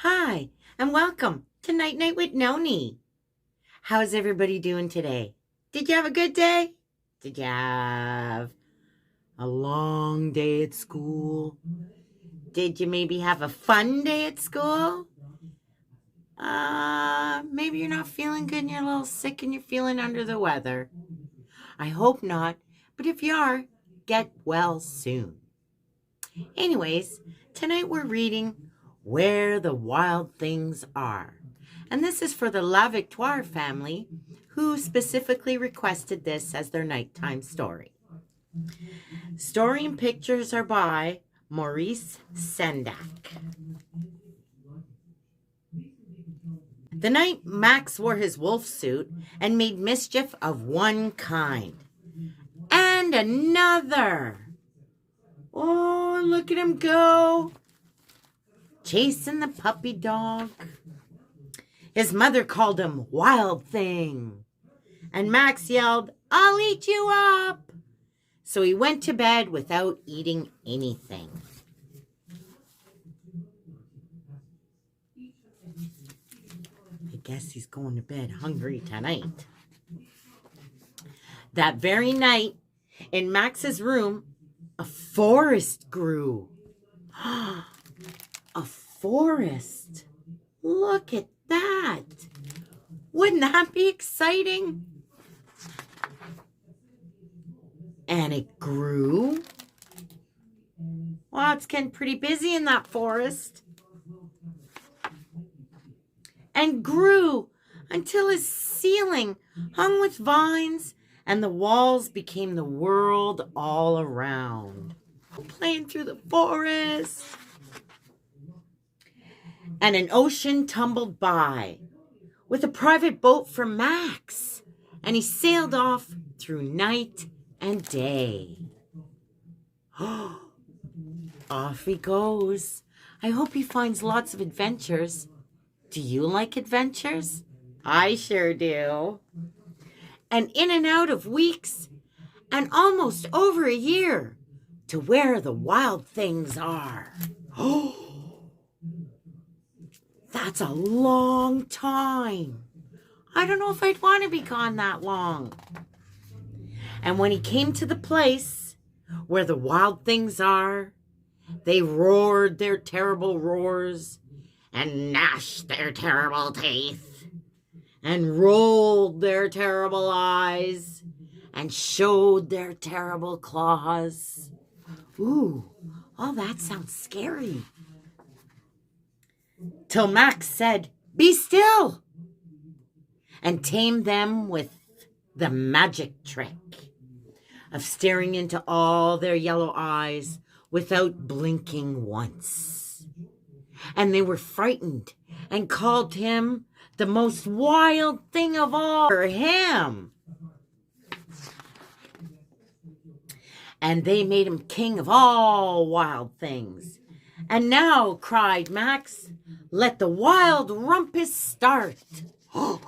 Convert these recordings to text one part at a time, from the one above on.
Hi, and welcome to Night Night with Noni. How's everybody doing today? Did you have a good day? Did you have a long day at school? Did you maybe have a fun day at school? Maybe you're not feeling good and you're a little sick and you're feeling under the weather. I hope not, but if you are, get well soon. Anyways, tonight we're reading Where the Wild Things Are. And this is for the La Victoire family, who specifically requested this as their nighttime story. Story and pictures are by Maurice Sendak. The night Max wore his wolf suit and made mischief of one kind and another. Oh, look at him go. Chasing the puppy dog. His mother called him Wild Thing. And Max yelled, "I'll eat you up." So he went to bed without eating anything. I guess he's going to bed hungry tonight. That very night, in Max's room, a forest grew. A forest. Look at that. Wouldn't that be exciting? And it grew. Well, it's getting pretty busy in that forest. And grew until his ceiling hung with vines and the walls became the world all around. Playing through the forest. And an ocean tumbled by with a private boat for Max. And he sailed off through night and day. Off he goes. I hope he finds lots of adventures. Do you like adventures? I sure do. And in and out of weeks and almost over a year to where the wild things are. That's a long time. I don't know if I'd want to be gone that long. And when he came to the place where the wild things are, they roared their terrible roars and gnashed their terrible teeth and rolled their terrible eyes and showed their terrible claws. Ooh, all that sounds scary. Till Max said, "Be still," and tamed them with the magic trick of staring into all their yellow eyes without blinking once. And they were frightened and called him the most wild thing of all for him. And they made him king of all wild things. And now, cried Max, let the wild rumpus start. Oh,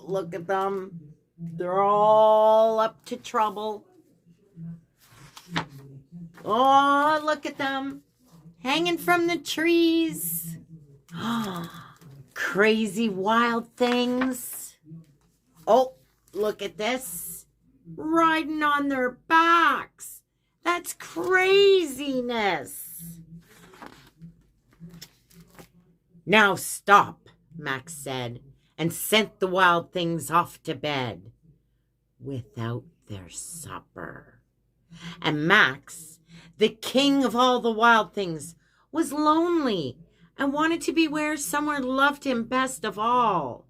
look at them. They're all up to trouble. Oh, look at them. Hanging from the trees. Crazy wild things. Oh, look at this. Riding on their backs. That's craziness. Now stop, Max said, and sent the wild things off to bed without their supper. And Max, the king of all the wild things, was lonely and wanted to be where someone loved him best of all.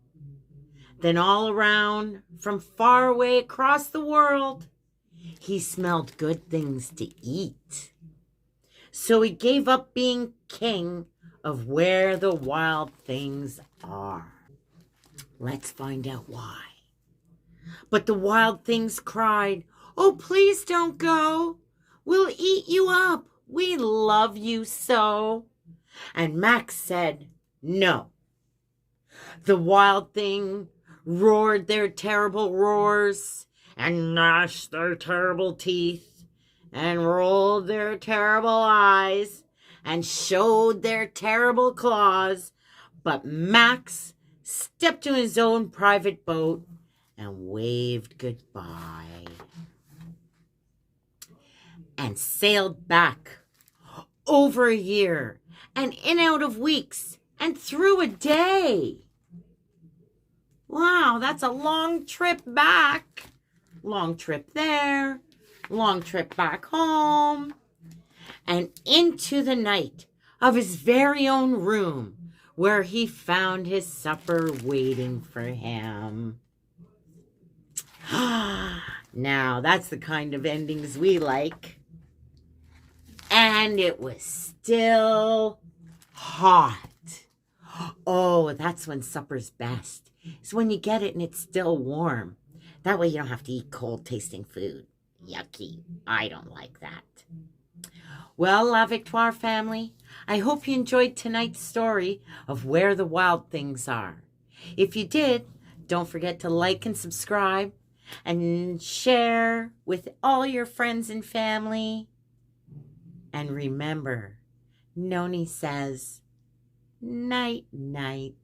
Then all around, from far away across the world, he smelled good things to eat. So he gave up being king of where the wild things are. Let's find out why. But the wild things cried, "Oh, please don't go. We'll eat you up. We love you so." And Max said, "No." The wild thing roared their terrible roars and gnashed their terrible teeth and rolled all their terrible eyes and showed their terrible claws, but Max stepped to his own private boat and waved goodbye and sailed back over a year and in out of weeks and through a day. Wow, that's a long trip back. Long trip there, long trip back home, and into the night of his very own room where he found his supper waiting for him. Now, that's the kind of endings we like. And it was still hot. Oh, that's when supper's best. It's when you get it and it's still warm. That way you don't have to eat cold tasting food. Yucky. I don't like that. Well, La Victoire family, I hope you enjoyed tonight's story of Where the Wild Things Are. If you did, don't forget to like and subscribe and share with all your friends and family. And remember, Noni says, night, night.